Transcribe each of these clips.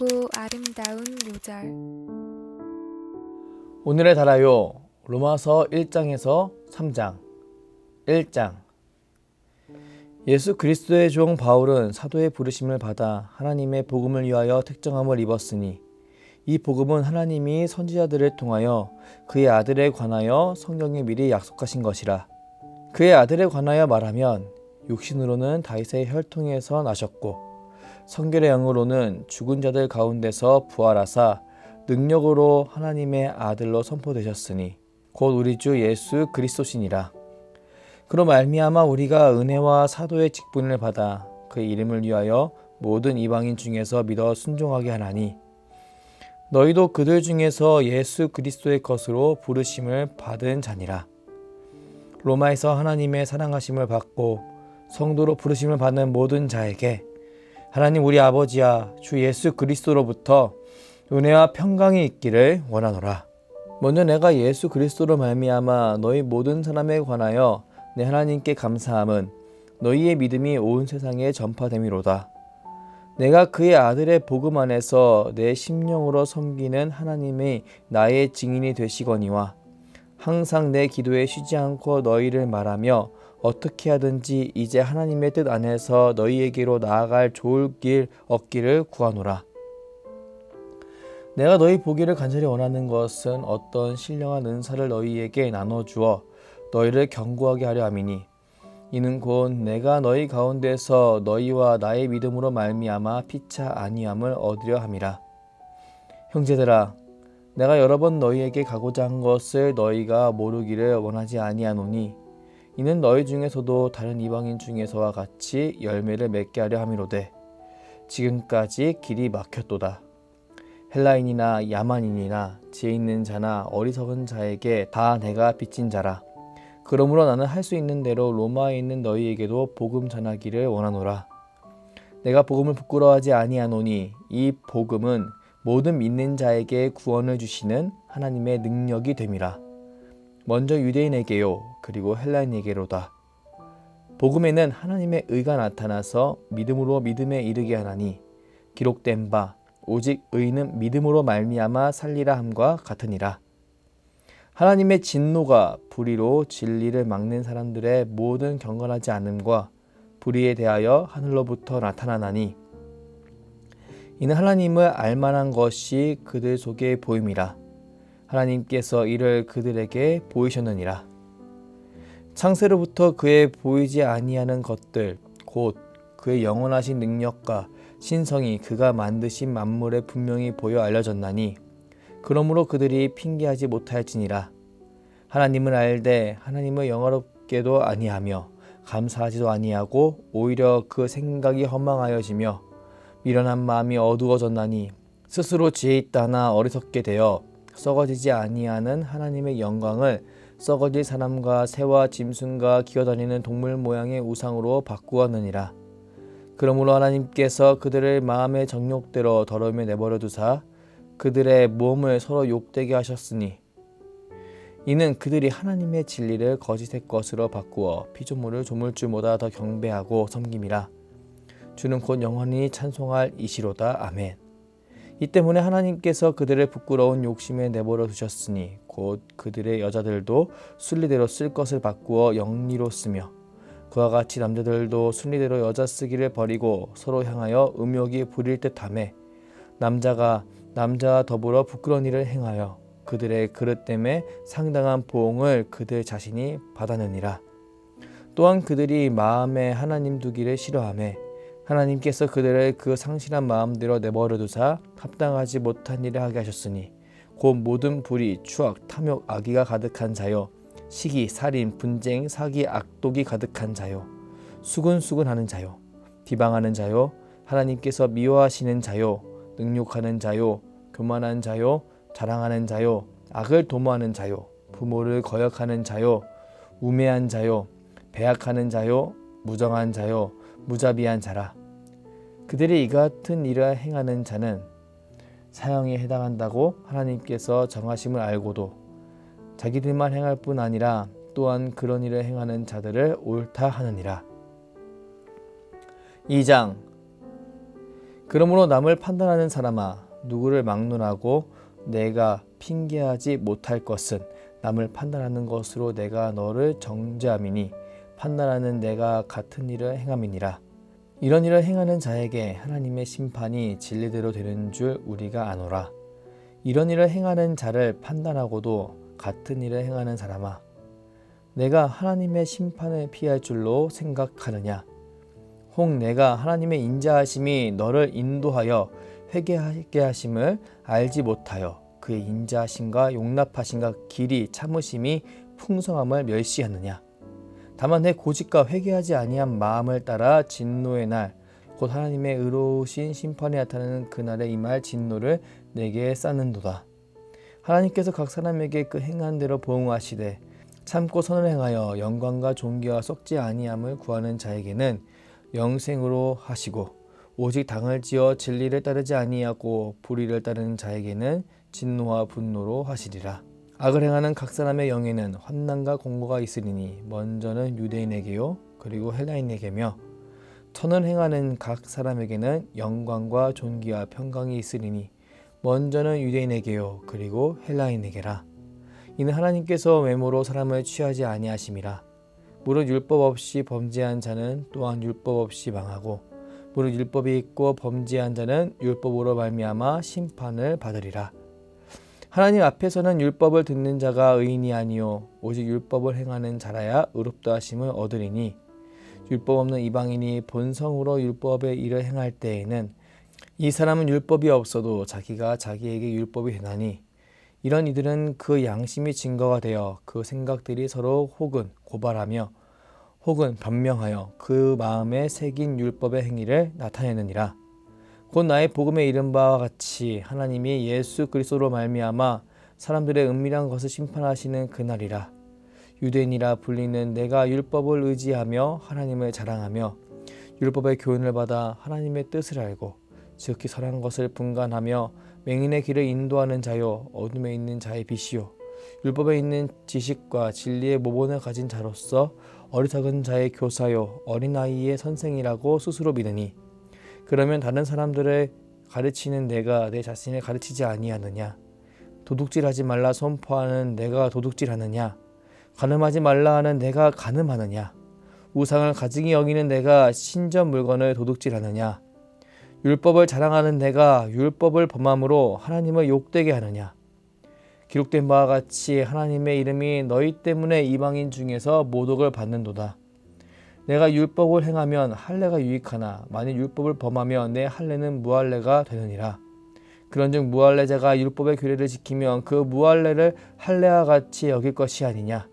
밝고 아름다운 요절. 오늘의 달아요. 로마서 1장에서 3장. 1장. 예수 그리스도의 종 바울은 사도의 부르심을 받아 하나님의 복음을 위하여 택정함을 입었으니 이 복음은 하나님이 선지자들을 통하여 그의 아들에 관하여 성경에 미리 약속하신 것이라. 그의 아들에 관하여 말하면 육신으로는 다윗의 혈통에서 나셨고 성결의 영으로는 죽은 자들 가운데서 부활하사 능력으로 하나님의 아들로 선포되셨으니 곧 우리 주 예수 그리스도시니라. 그로 말미암아 우리가 은혜와 사도의 직분을 받아 그의 이름을 위하여 모든 이방인 중에서 믿어 순종하게 하나니 너희도 그들 중에서 예수 그리스도의 것으로 부르심을 받은 자니라. 로마에서 하나님의 사랑하심을 받고 성도로 부르심을 받는 모든 자에게 하나님 우리 아버지와 주 예수 그리스도로부터 은혜와 평강이 있기를 원하노라. 먼저 내가 예수 그리스도로 말미암아 너희 모든 사람에 관하여 내 하나님께 감사함은 너희의 믿음이 온 세상에 전파됨이로다. 내가 그의 아들의 복음 안에서 내 심령으로 섬기는 하나님의 나의 증인이 되시거니와 항상 내 기도에 쉬지 않고 너희를 말하며 어떻게 하든지 이제 하나님의 뜻 안에서 너희에게로 나아갈 좋을 길 얻기를 구하노라. 내가 너희 보기를 간절히 원하는 것은 어떤 신령한 은사를 너희에게 나눠주어 너희를 견고하게 하려 함이니 이는 곧 내가 너희 가운데서 너희와 나의 믿음으로 말미암아 피차 아니함을 얻으려 함이라. 형제들아, 내가 여러 번 너희에게 가고자 한 것을 너희가 모르기를 원하지 아니하노니 이는 너희 중에서도 다른 이방인 중에서와 같이 열매를 맺게 하려 함이로되 지금까지 길이 막혔도다. 헬라인이나 야만인이나 지혜 있는 자나 어리석은 자에게 다 내가 빚진 자라. 그러므로 나는 할 수 있는 대로 로마에 있는 너희에게도 복음 전하기를 원하노라. 내가 복음을 부끄러워하지 아니하노니 이 복음은 모든 믿는 자에게 구원을 주시는 하나님의 능력이 됨이라. 먼저 유대인에게요 그리고 헬라인에게로다. 복음에는 하나님의 의가 나타나서 믿음으로 믿음에 이르게 하나니 기록된 바 오직 의인은 믿음으로 말미암아 살리라 함과 같으니라. 하나님의 진노가 불의로 진리를 막는 사람들의 모든 경건하지 않음과 불의에 대하여 하늘로부터 나타나나니 이는 하나님을 알만한 것이 그들 속에 보임이라. 하나님께서 이를 그들에게 보이셨느니라. 창세로부터 그의 보이지 아니하는 것들 곧 그의 영원하신 능력과 신성이 그가 만드신 만물에 분명히 보여 알려졌나니 그러므로 그들이 핑계하지 못할지니라. 하나님을 알되 하나님을 영화롭게도 아니하며 감사하지도 아니하고 오히려 그 생각이 허망하여지며 미련한 마음이 어두워졌나니 스스로 지혜 있다나 어리석게 되어 썩어지지 아니하는 하나님의 영광을 썩어질 사람과 새와 짐승과 기어다니는 동물 모양의 우상으로 바꾸었느니라. 그러므로 하나님께서 그들을 마음의 정욕대로 더러움에 내버려 두사 그들의 몸을 서로 욕되게 하셨으니 이는 그들이 하나님의 진리를 거짓의 것으로 바꾸어 피조물을 조물주보다 더 경배하고 섬김이라. 주는 곧 영원히 찬송할 이시로다. 아멘. 이 때문에 하나님께서 그들을 부끄러운 욕심에 내버려 두셨으니 곧 그들의 여자들도 순리대로 쓸 것을 바꾸어 영리로 쓰며 그와 같이 남자들도 순리대로 여자 쓰기를 버리고 서로 향하여 음욕이 부릴 듯하며 남자가 남자와 더불어 부끄러운 일을 행하여 그들의 그릇 때문에 상당한 보응을 그들 자신이 받아느니라. 또한 그들이 마음에 하나님 두기를 싫어하며 하나님께서 그들을 그 상실한 마음대로 내버려 두사 합당하지 못한 일을 하게 하셨으니 곧 모든 불의, 추악, 탐욕, 악의가 가득한 자요 시기, 살인, 분쟁, 사기, 악독이 가득한 자요 수근수근하는 자요 비방하는 자요 하나님께서 미워하시는 자요 능욕하는 자요 교만한 자요 자랑하는 자요 악을 도모하는 자요 부모를 거역하는 자요 우매한 자요 배약하는 자요 무정한 자요 무자비한 자라. 그들이 이 같은 일을 행하는 자는 사형에 해당한다고 하나님께서 정하심을 알고도 자기들만 행할 뿐 아니라 또한 그런 일을 행하는 자들을 옳다 하느니라. 2장. 그러므로 남을 판단하는 사람아, 누구를 막론하고 내가 핑계하지 못할 것은 남을 판단하는 것으로 내가 너를 정죄함이니 판단하는 내가 같은 일을 행함이니라. 이런 일을 행하는 자에게 하나님의 심판이 진리대로 되는 줄 우리가 아노라. 이런 일을 행하는 자를 판단하고도 같은 일을 행하는 사람아, 내가 하나님의 심판을 피할 줄로 생각하느냐? 혹 내가 하나님의 인자하심이 너를 인도하여 회개하게 하심을 알지 못하여 그의 인자하심과 용납하심과 길이 참으심이 풍성함을 멸시하느냐? 다만 내 고집과 회개하지 아니한 마음을 따라 진노의 날, 곧 하나님의 의로우신 심판이 나타나는 그날에 임할 진노를 내게 쌓는도다. 하나님께서 각 사람에게 그 행한 대로 보응하시되 참고 선을 행하여 영광과 존귀와 썩지 아니함을 구하는 자에게는 영생으로 하시고, 오직 당을 지어 진리를 따르지 아니하고 불의를 따르는 자에게는 진노와 분노로 하시리라. 악을 행하는 각 사람의 영에는 환난과 공고가 있으리니 먼저는 유대인에게요 그리고 헬라인에게며, 선을 행하는 각 사람에게는 영광과 존귀와 평강이 있으리니 먼저는 유대인에게요 그리고 헬라인에게라. 이는 하나님께서 외모로 사람을 취하지 아니하심이라. 무릇 율법 없이 범죄한 자는 또한 율법 없이 망하고, 무릇 율법이 있고 범죄한 자는 율법으로 말미암아 심판을 받으리라. 하나님 앞에서는 율법을 듣는 자가 의인이 아니요 오직 율법을 행하는 자라야 의롭다 하심을 얻으리니, 율법 없는 이방인이 본성으로 율법의 일을 행할 때에는 이 사람은 율법이 없어도 자기가 자기에게 율법이 되나니, 이런 이들은 그 양심이 증거가 되어 그 생각들이 서로 혹은 고발하며 혹은 변명하여 그 마음에 새긴 율법의 행위를 나타내느니라. 곧 나의 복음에 이른 바와 같이 하나님이 예수 그리스도로 말미암아 사람들의 은밀한 것을 심판하시는 그날이라. 유대인이라 불리는 내가 율법을 의지하며 하나님을 자랑하며 율법의 교훈을 받아 하나님의 뜻을 알고 지극히 선한 것을 분간하며 맹인의 길을 인도하는 자요 어둠에 있는 자의 빛이요 율법에 있는 지식과 진리의 모본을 가진 자로서 어리석은 자의 교사요 어린아이의 선생이라고 스스로 믿으니, 그러면 다른 사람들을 가르치는 내가 내 자신을 가르치지 아니하느냐? 도둑질하지 말라 선포하는 내가 도둑질하느냐? 간음하지 말라 하는 내가 간음하느냐? 우상을 가증히 여기는 내가 신전 물건을 도둑질하느냐? 율법을 자랑하는 내가 율법을 범함으로 하나님을 욕되게 하느냐? 기록된 바와 같이 하나님의 이름이 너희 때문에 이방인 중에서 모독을 받는도다. 내가 율법을 행하면 할례가 유익하나 만일 율법을 범하면 내 할례는 무할례가 되느니라. 그런즉 무할례자가 율법의 규례를 지키면 그 무할례를 할례와 같이 여길 것이 아니냐.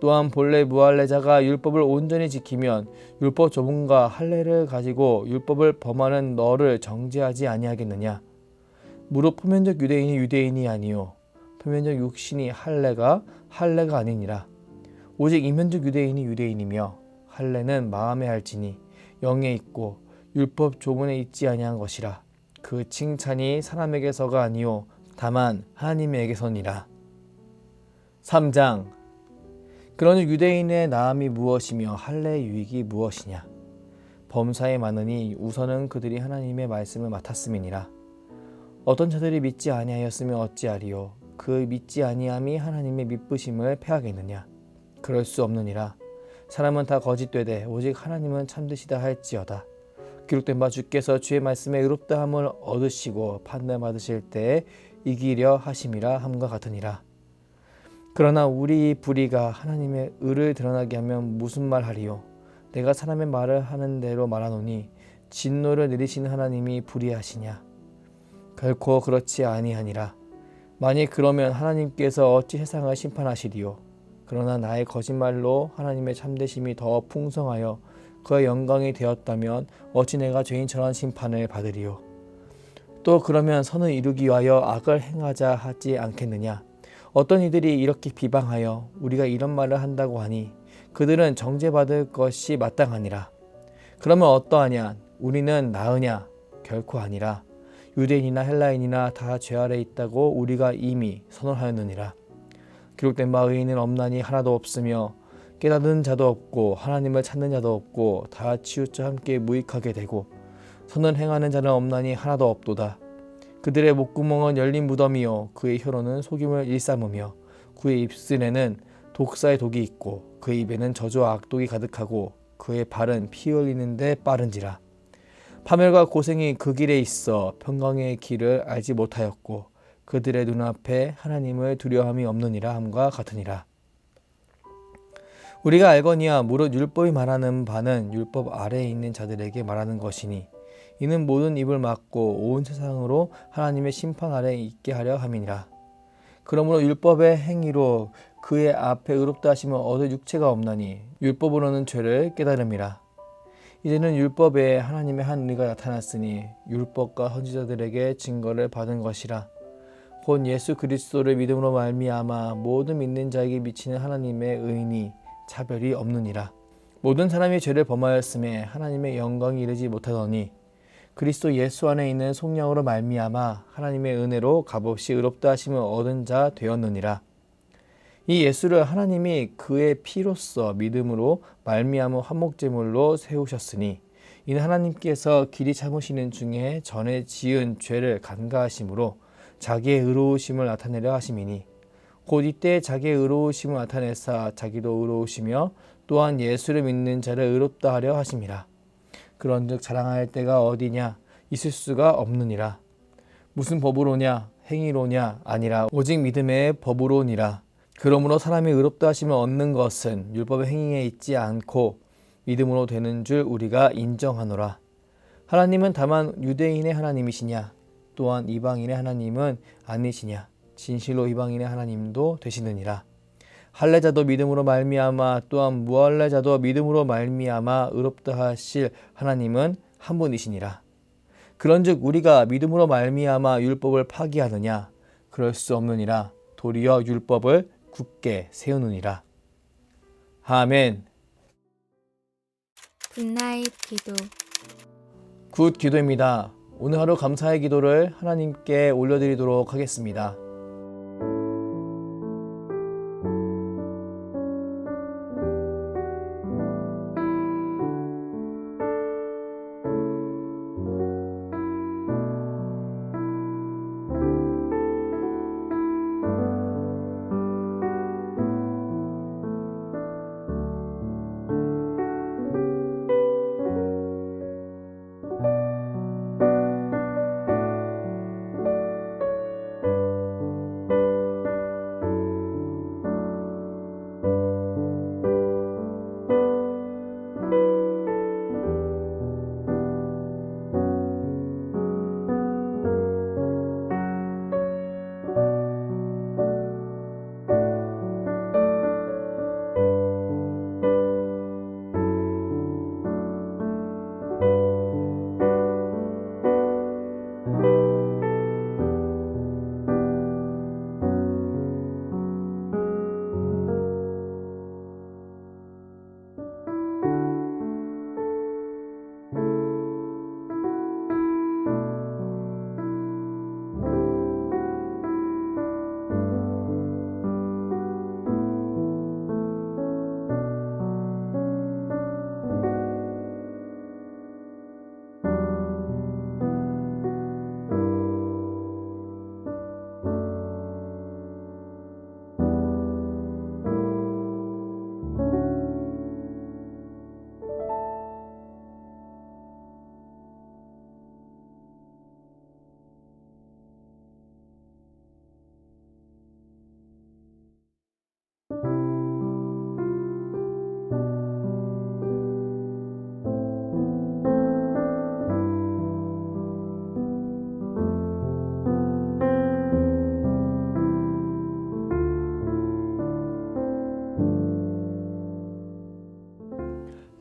또한 본래 무할례자가 율법을 온전히 지키면 율법 조문과 할례를 가지고 율법을 범하는 너를 정죄하지 아니하겠느냐. 무릇 표면적 유대인이 유대인이 아니요 표면적 육신이 할례가 아니니라. 오직 이면적 유대인이 유대인이며 할례는 마음에 할지니 영에 있고 율법 조문에 있지 아니한 것이라. 그 칭찬이 사람에게서가 아니요 다만 하나님에게서니라. 3장. 그러니 유대인의 나음이 무엇이며 할례의 유익이 무엇이냐? 범사에 많으니 우선은 그들이 하나님의 말씀을 맡았음이니라. 어떤 자들이 믿지 아니하였으면 어찌하리요? 그 믿지 아니함이 하나님의 믿으심을 패하겠느냐? 그럴 수 없느니라. 사람은 다 거짓되되 오직 하나님은 참되시다 할지어다. 기록된 바 주께서 주의 말씀에 의롭다함을 얻으시고 판단받으실 때에 이기려 하심이라 함과 같으니라. 그러나 우리 불의가 하나님의 의를 드러나게 하면 무슨 말 하리요? 내가 사람의 말을 하는 대로 말하노니 진노를 내리시는 하나님이 불의하시냐? 결코 그렇지 아니하니라. 만일 그러면 하나님께서 어찌 세상을 심판하시리요? 그러나 나의 거짓말로 하나님의 참되심이 더 풍성하여 그의 영광이 되었다면 어찌 내가 죄인처럼 심판을 받으리요? 또 그러면 선을 이루기 위하여 악을 행하자 하지 않겠느냐? 어떤 이들이 이렇게 비방하여 우리가 이런 말을 한다고 하니 그들은 정죄받을 것이 마땅하니라. 그러면 어떠하냐? 우리는 나으냐? 결코 아니라. 유대인이나 헬라인이나 다 죄 아래 있다고 우리가 이미 선언하였느니라. 기록된 바 의인은 없나니 하나도 없으며 깨닫는 자도 없고 하나님을 찾는 자도 없고 다 치우쳐 함께 무익하게 되고 선을 행하는 자는 없나니 하나도 없도다. 그들의 목구멍은 열린 무덤이요 그의 혀로는 속임을 일삼으며 그의 입술에는 독사의 독이 있고 그의 입에는 저주와 악독이 가득하고 그의 발은 피 흘리는데 빠른지라. 파멸과 고생이 그 길에 있어 평강의 길을 알지 못하였고 그들의 눈앞에 하나님을 두려움이 없느니라 함과 같으니라. 우리가 알거니와 무릇 율법이 말하는 바는 율법 아래에 있는 자들에게 말하는 것이니 이는 모든 입을 막고 온 세상으로 하나님의 심판 아래에 있게 하려 함이니라. 그러므로 율법의 행위로 그의 앞에 의롭다 하심을 얻을 육체가 없나니 율법으로는 죄를 깨달음이라. 이제는 율법에 하나님의 한 의가 나타났으니 율법과 선지자들에게 증거를 받은 것이라. 곧 예수 그리스도를 믿음으로 말미암아 모든 믿는 자에게 미치는 하나님의 의인이 차별이 없느니라. 모든 사람이 죄를 범하였음에 하나님의 영광이 이르지 못하더니 그리스도 예수 안에 있는 속량으로 말미암아 하나님의 은혜로 값없이 의롭다 하심을 얻은 자 되었느니라. 이 예수를 하나님이 그의 피로써 믿음으로 말미암은 화목제물로 세우셨으니 이는 하나님께서 길이 참으시는 중에 전에 지은 죄를 간과하심으로 자기의 의로우심을 나타내려 하심이니 곧 이때 자기의 의로우심을 나타내사 자기도 의로우시며 또한 예수를 믿는 자를 의롭다 하려 하심이라. 그런즉 자랑할 때가 어디냐 있을 수가 없느니라. 무슨 법으로냐 행위로냐 아니라 오직 믿음의 법으로니라. 그러므로 사람이 의롭다 하심을 얻는 것은 율법의 행위에 있지 않고 믿음으로 되는 줄 우리가 인정하노라. 하나님은 다만 유대인의 하나님이시냐 또한 이방인의 하나님은 아니시냐 진실로 이방인의 하나님도 되시느니라. 할례자도 믿음으로 말미암아 또한 무할례자도 믿음으로 말미암아 의롭다 하실 하나님은 한 분이시니라. 그런즉 우리가 믿음으로 말미암아 율법을 파기하느냐 그럴 수 없느니라. 도리어 율법을 굳게 세우느니라. 아멘. 굿나잇 기도. 굿 기도입니다. 오늘 하루 감사의 기도를 하나님께 올려드리도록 하겠습니다.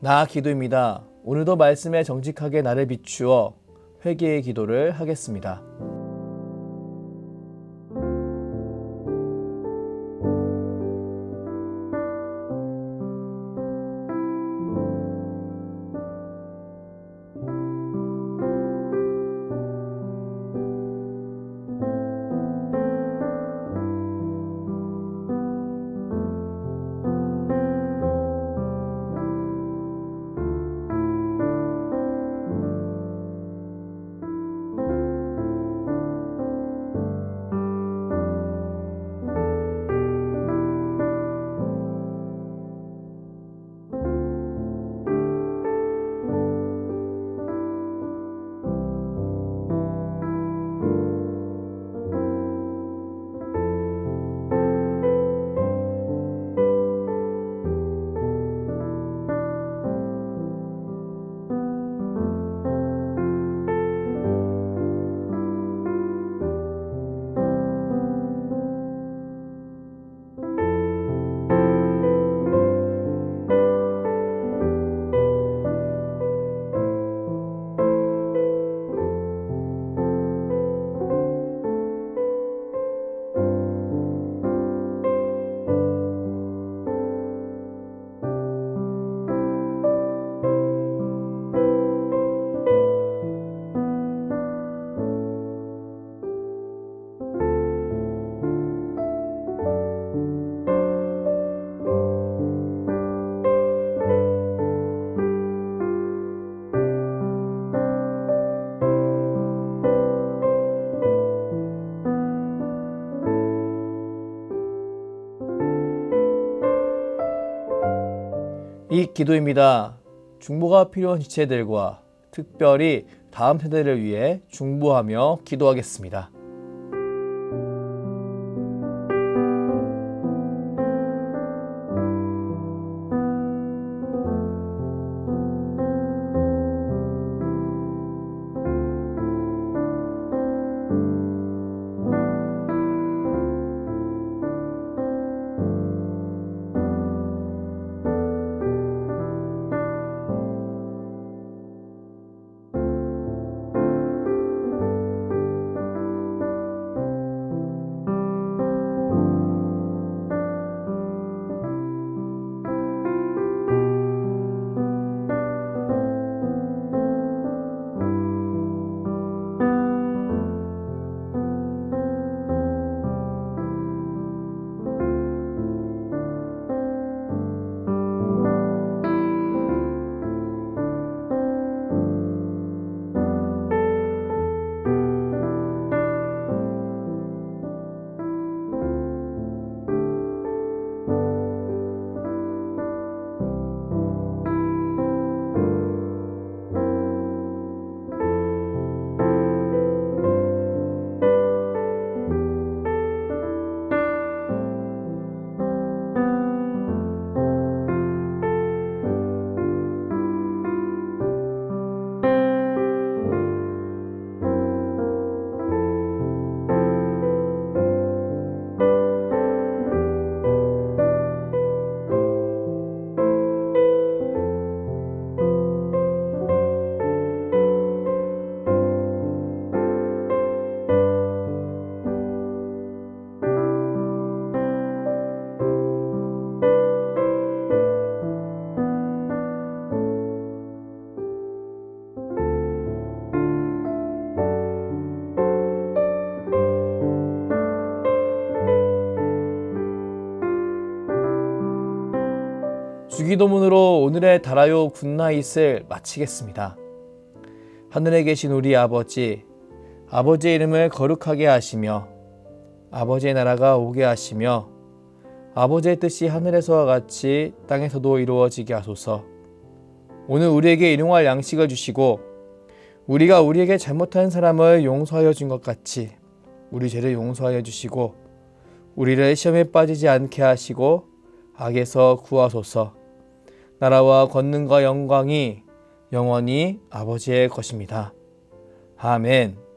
나 기도입니다. 오늘도 말씀에 정직하게 나를 비추어 회개의 기도를 하겠습니다. 기도입니다. 중보가 필요한 지체들과 특별히 다음 세대를 위해 중보하며 기도하겠습니다. 주기도문으로 오늘의 달아요 굿나잇을 마치겠습니다. 하늘에 계신 우리 아버지, 아버지의 이름을 거룩하게 하시며 아버지의 나라가 오게 하시며 아버지의 뜻이 하늘에서와 같이 땅에서도 이루어지게 하소서. 오늘 우리에게 일용할 양식을 주시고 우리가 우리에게 잘못한 사람을 용서하여 준 것 같이 우리 죄를 용서하여 주시고 우리를 시험에 빠지지 않게 하시고 악에서 구하소서. 나라와 권능과 영광이 영원히 아버지의 것입니다. 아멘.